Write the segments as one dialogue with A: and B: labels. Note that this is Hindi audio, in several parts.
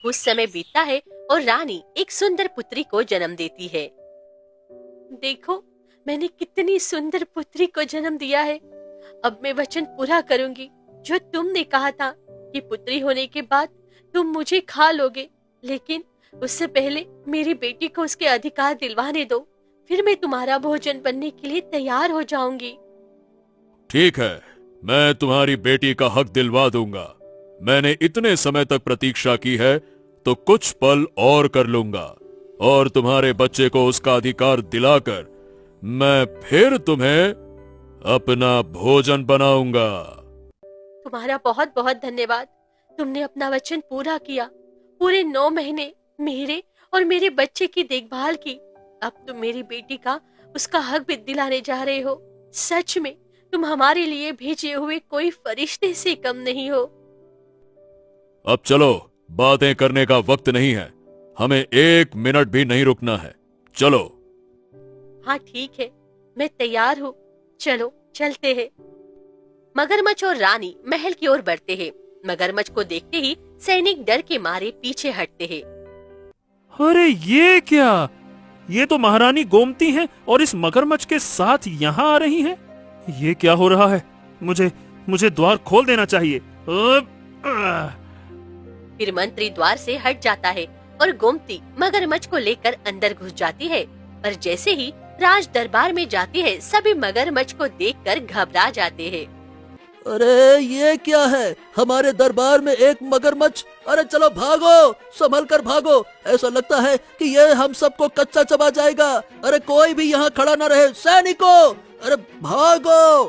A: कुछ समय बीतता है और रानी एक सुंदर पुत्री को जन्म देती है। देखो, मैंने कितनी सुंदर पुत्री को जन्म दिया है। अब मैं वचन पूरा करूंगी जो तुमने कहा था कि पुत्री होने के बाद तुम मुझे खा लोगे, लेकिन उससे पहले मेरी बेटी को उसके अधिकार दिलवाने दो, फिर मैं तुम्हारा भोजन बनने के लिए तैयार हो जाऊंगी।
B: ठीक है, मैं तुम्हारी बेटी का हक दिलवा दूंगा। मैंने इतने समय तक प्रतीक्षा की है तो कुछ पल और कर लूंगा, और तुम्हारे बच्चे को उसका अधिकार दिलाकर मैं फिर तुम्हें अपना भोजन बनाऊंगा।
A: तुम्हारा बहुत बहुत धन्यवाद। तुमने अपना वचन पूरा किया। पूरे 9 महीने मेरे और मेरे बच्चे की देखभाल की। अब तुम मेरी बेटी का उसका हक भी दिलाने जा रहे हो। सच में तुम हमारे लिए भेजे हुए कोई फरिश्ते से कम नहीं हो।
B: अब चलो, बातें करने का वक्त नहीं है। हमें 1 मिनट भी नहीं रुकना है। चलो।
A: हाँ ठीक है, मैं तैयार हूँ। चलो चलते हैं। मगरमच्छ और रानी महल की ओर बढ़ते हैं। मगरमच्छ को देखते ही सैनिक डर के मारे पीछे हटते हैं।
C: अरे ये क्या? ये तो महारानी गोमती हैं और इस मगरमच्छ के साथ यहाँ आ रही हैं। ये क्या हो रहा है? मुझे द्वार खोल देना चाहिए।
A: फिर मंत्री द्वार से हट जाता है और गोमती मगरमच्छ को लेकर अंदर घुस जाती है। पर जैसे ही राज दरबार में जाती है, सभी मगरमच्छ को देखकर घबरा जाते हैं।
D: अरे ये क्या है? हमारे दरबार में एक मगरमच्छ! अरे चलो भागो, संभल कर भागो। ऐसा लगता है कि ये हम सबको कच्चा चबा जाएगा। अरे कोई भी यहाँ खड़ा न रहे। सैनिकों, अरे भागो!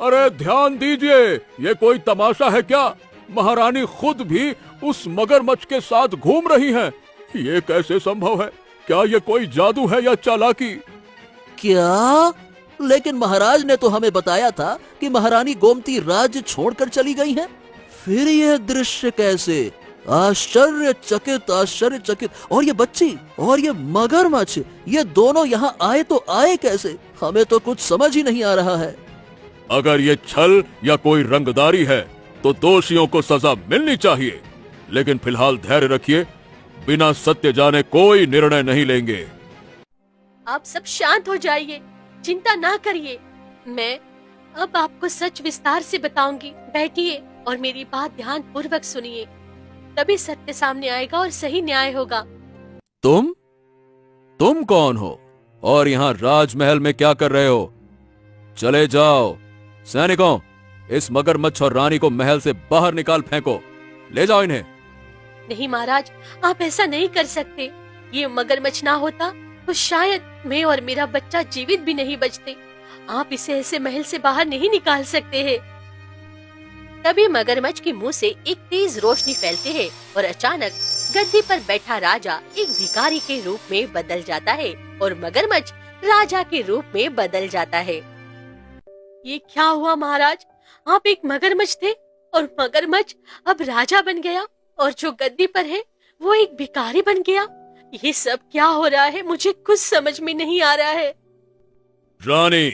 B: अरे ध्यान दीजिए, ये कोई तमाशा है क्या? महारानी खुद भी उस मगरमच्छ के साथ घूम रही हैं। ये कैसे संभव है? क्या ये कोई जादू है या चालाकी?
D: क्या? लेकिन महाराज ने तो हमें बताया था कि महारानी गोमती राज्य छोड़कर चली गई हैं। फिर यह दृश्य कैसे? आश्चर्यचकित। और ये बच्ची और ये मगरमच्छ, ये दोनों यहाँ आए तो आए कैसे? हमें तो कुछ समझ ही नहीं आ रहा है।
B: अगर ये छल या कोई रंगदारी है तो दोषियों को सजा मिलनी चाहिए। लेकिन फिलहाल धैर्य रखिए, बिना सत्य जाने कोई निर्णय नहीं लेंगे।
A: आप सब शांत हो जाइए, चिंता ना करिए। मैं अब आपको सच विस्तार से बताऊंगी। बैठिए और मेरी बात ध्यान पूर्वक सुनिए, तभी सत्य सामने आएगा और सही न्याय होगा।
B: तुम कौन हो और यहाँ राजमहल में क्या कर रहे हो? चले जाओ। सैनिकों, इस मगरमच्छ और रानी को महल से बाहर निकाल फेंको। ले जाओ इन्हें।
A: नहीं महाराज, आप ऐसा नहीं कर सकते। ये मगरमच्छ ना होता तो शायद मैं और मेरा बच्चा जीवित भी नहीं बचते। आप इसे ऐसे महल से बाहर नहीं निकाल सकते हैं। तभी मगरमच्छ के मुंह से एक तेज रोशनी फैलती है और अचानक गद्दी पर बैठा राजा एक भिखारी के रूप में बदल जाता है और मगरमच्छ राजा के रूप में बदल जाता है। ये क्या हुआ महाराज? आप एक मगरमच्छ थे और मगरमच्छ अब राजा बन गया, और जो गद्दी पर है वो एक भिखारी बन गया। ये सब क्या हो रहा है? मुझे कुछ समझ में नहीं आ रहा है।
B: रानी,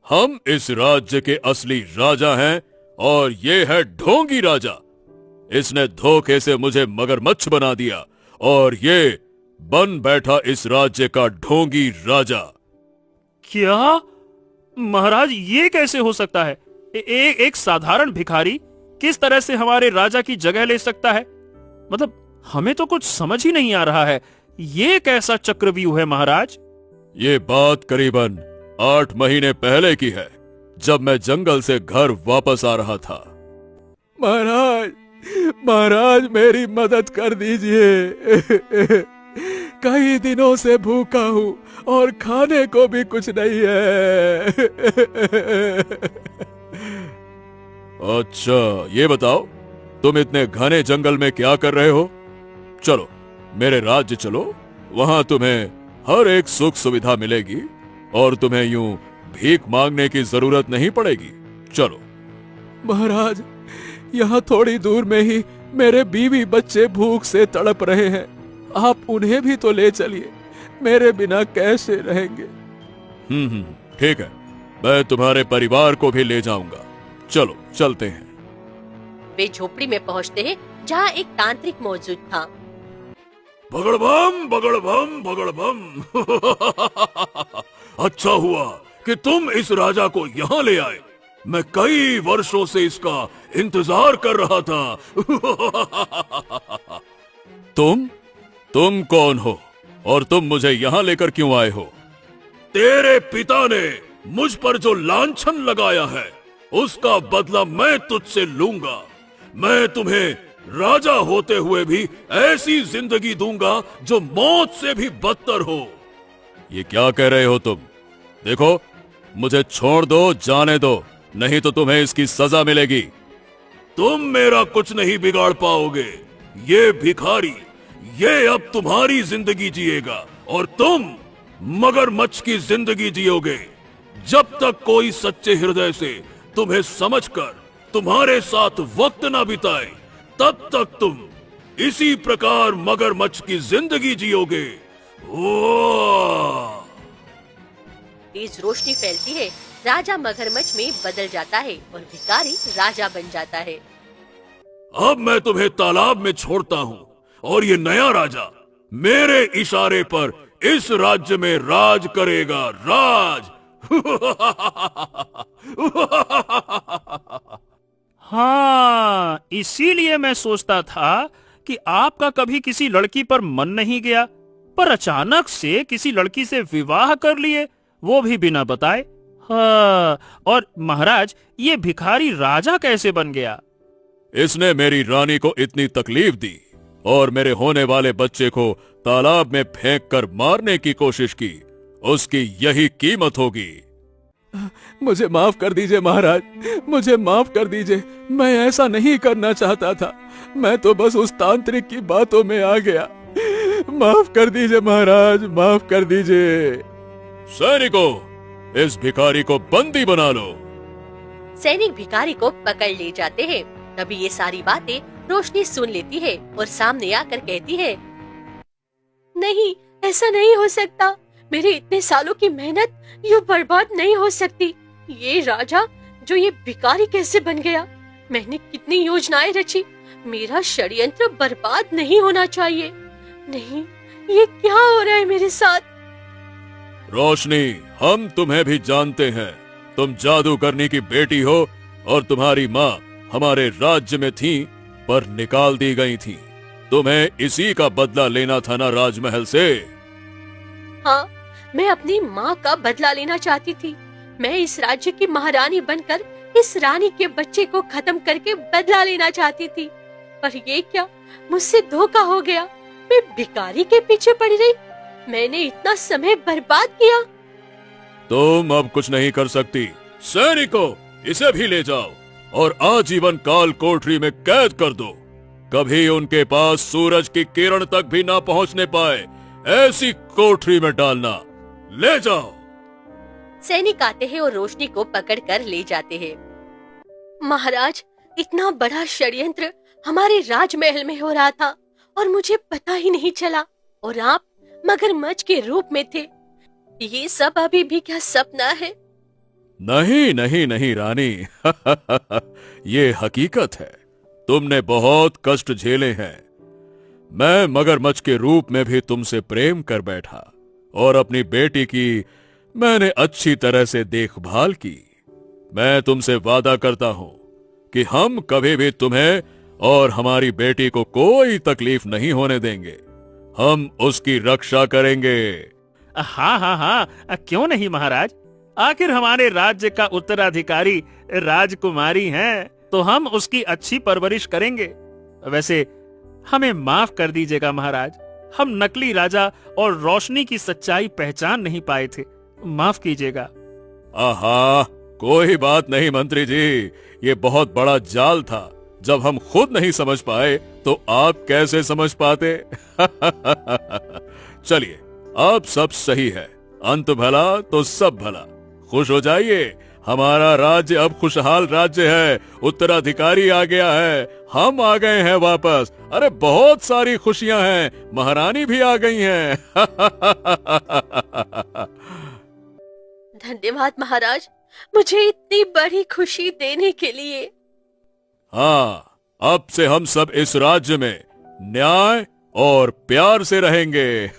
B: हम इस राज्य के असली राजा हैं और ये है ढोंगी राजा। इसने धोखे से मुझे मगरमच्छ बना दिया और ये बन बैठा इस राज्य का ढोंगी राजा।
C: क्या? महाराज, ये कैसे हो सकता है? एक साधारण भिखारी किस तरह से हमारे राजा की जगह ले सकता है? मतलब हमें तो कुछ समझ ही नहीं आ रहा है। ये कैसा चक्रव्यूह है महाराज?
B: ये बात करीबन 8 महीने पहले की है, जब मैं जंगल से घर वापस आ रहा था। महाराज मेरी मदद कर दीजिए। कई दिनों से भूखा हूँ और खाने को भी कुछ नहीं है। अच्छा, ये बताओ, तुम इतने घने जंगल में क्या कर रहे हो? चलो मेरे राज्य चलो, वहां तुम्हें हर एक सुख सुविधा मिलेगी और तुम्हें यूं भीख मांगने की जरूरत नहीं पड़ेगी। चलो।
D: महाराज, यहाँ थोड़ी दूर में ही मेरे बीवी बच्चे भूख से तड़प रहे हैं। आप उन्हें भी तो ले चलिए, मेरे बिना कैसे रहेंगे?
B: ठीक है, मैं तुम्हारे परिवार को भी ले जाऊंगा। चलो चलते हैं।
A: वे झोपड़ी में पहुंचते हैं जहां एक तांत्रिक मौजूद था।
B: बगड़ बम। अच्छा हुआ कि तुम इस राजा को यहाँ ले आए। मैं कई वर्षों से इसका इंतजार कर रहा था। तुम कौन हो और तुम मुझे यहाँ लेकर क्यों आए हो? तेरे पिता ने मुझ पर जो लांछन लगाया है उसका बदला मैं तुझसे लूंगा। मैं तुम्हें राजा होते हुए भी ऐसी जिंदगी दूंगा जो मौत से भी बदतर हो। ये क्या कह रहे हो तुम? देखो, मुझे छोड़ दो, जाने दो, नहीं तो तुम्हें इसकी सजा मिलेगी। तुम मेरा कुछ नहीं बिगाड़ पाओगे। ये भिखारी, ये अब तुम्हारी जिंदगी जिएगा और तुम मगरमच्छ की जिंदगी जियोगे। जब तक कोई सच्चे हृदय से तुम्हें समझकर तुम्हारे साथ वक्त ना बिताए, तब तक तुम इसी प्रकार मगरमच्छ की जिंदगी जियोगे। ओह!
A: तेज रोशनी फैलती है, राजा मगरमच्छ में बदल जाता है और भिखारी राजा बन जाता है।
B: अब मैं तुम्हें तालाब में छोड़ता हूँ और ये नया राजा मेरे इशारे पर इस राज्य में राज करेगा। राज।
C: हाँ, इसीलिए मैं सोचता था कि आपका कभी किसी लड़की पर मन नहीं गया, पर अचानक से किसी लड़की से विवाह कर लिए, वो भी बिना बताए। हाँ, और महाराज, ये भिखारी राजा कैसे बन गया?
B: इसने मेरी रानी को इतनी तकलीफ दी और मेरे होने वाले बच्चे को तालाब में फेंक कर मारने की कोशिश की। उसकी यही कीमत होगी।
E: मुझे माफ कर दीजिए महाराज, मुझे माफ कर दीजिए। मैं ऐसा नहीं करना चाहता था। मैं तो बस उस तांत्रिक की बातों में आ गया। माफ कर दीजिए महाराज, माफ कर दीजिए।
B: सैनिकों, इस भिखारी को बंदी बना लो।
A: सैनिक भिखारी को पकड़ ले जाते हैं। तभी ये सारी बातें रोशनी सुन लेती है और सामने आकर कहती है, नहीं, ऐसा नहीं हो सकता। मेरे इतने सालों की मेहनत यूं बर्बाद नहीं हो सकती। ये राजा जो ये भिखारी कैसे बन गया? मैंने कितनी योजनाएं रची, मेरा षड्यंत्र बर्बाद नहीं होना चाहिए। नहीं, ये क्या हो रहा है मेरे साथ?
B: रोशनी, हम तुम्हें भी जानते हैं। तुम जादूगरनी की बेटी हो और तुम्हारी माँ हमारे राज्य में थी पर निकाल दी गई थी। तुम्हें इसी का बदला लेना था ना राजमहल से?
A: हाँ, मैं अपनी माँ का बदला लेना चाहती थी। मैं इस राज्य की महारानी बनकर इस रानी के बच्चे को खत्म करके बदला लेना चाहती थी। पर ये क्या, मुझसे धोखा हो गया। मैं भिखारी के पीछे पड़ी रही। मैंने इतना समय बर्बाद किया।
B: तुम अब कुछ नहीं कर सकती। सैनिकों, इसे भी ले जाओ और आजीवन काल कोठरी में कैद कर दो। कभी उनके पास सूरज की किरण तक भी ना पहुंचने पाए, ऐसी कोठरी में डालना। ले जाओ।
A: सैनिक आते हैं और रोशनी को पकड़कर ले जाते हैं। महाराज, इतना बड़ा षड्यंत्र हमारे राजमहल में हो रहा था और मुझे पता ही नहीं चला, और आप मगरमच्छ के रूप में थे। ये सब अभी भी क्या सपना है?
B: नहीं नहीं नहीं रानी, ये हकीकत है। तुमने बहुत कष्ट झेले हैं। मैं मगरमच्छ के रूप में भी तुमसे प्रेम कर बैठा और अपनी बेटी की मैंने अच्छी तरह से देखभाल की। मैं तुमसे वादा करता हूं कि हम कभी भी तुम्हें और हमारी बेटी को कोई तकलीफ नहीं होने देंगे। हम उसकी रक्षा करेंगे।
C: हाँ हाँ हाँ, क्यों नहीं महाराज। आखिर हमारे राज्य का उत्तराधिकारी राजकुमारी हैं, तो हम उसकी अच्छी परवरिश करेंगे। वैसे हमें माफ कर दीजिएगा महाराज, हम नकली राजा और रोशनी की सच्चाई पहचान नहीं पाए थे। माफ कीजिएगा।
B: आहा, कोई बात नहीं मंत्री जी, ये बहुत बड़ा जाल था। जब हम खुद नहीं समझ पाए तो आप कैसे समझ पाते? चलिए, अब सब सही है। अंत भला तो सब भला। खुश हो जाइए, हमारा राज्य अब खुशहाल राज्य है। उत्तराधिकारी आ गया है, हम आ गए हैं वापस। अरे बहुत सारी खुशियां हैं, महारानी भी आ गई हैं।
A: धन्यवाद महाराज, मुझे इतनी बड़ी खुशी देने के लिए।
B: हाँ, अब से हम सब इस राज्य में न्याय और प्यार से रहेंगे।